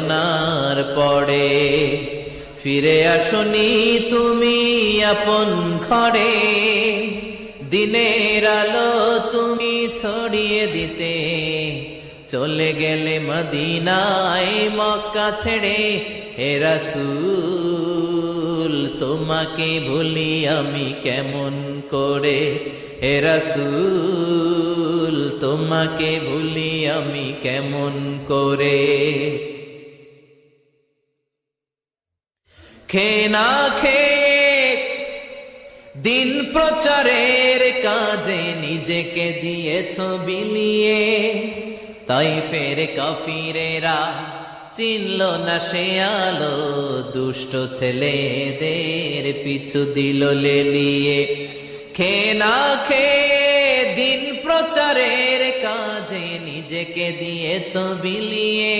বেদনার পড়ে। ফিরে আসনি তুমি আপন ঘরে, দিনের আলো তুমি ছড়িয়ে দিতে। চলে গেলে মদিনায় মক্কা ছেড়ে, হে রাসূল তোমাকে ভুলি আমি কেমন করে। হে রাসূল তোমাকে ভুলি আমি কেমন করে। খেয়ে না খেয়ে দিন প্রচারের কাজে নিজেকে দিয়েছ বিলিয়ে। তাইফের কাফিরেরা চিনল না সে আলো, দুষ্ট ছেলেদের পিছু দিল লেলিয়ে। খেয়ে না খেয়ে দিন প্রচারের কাজে নিজেকে দিয়েছ বিলিয়ে।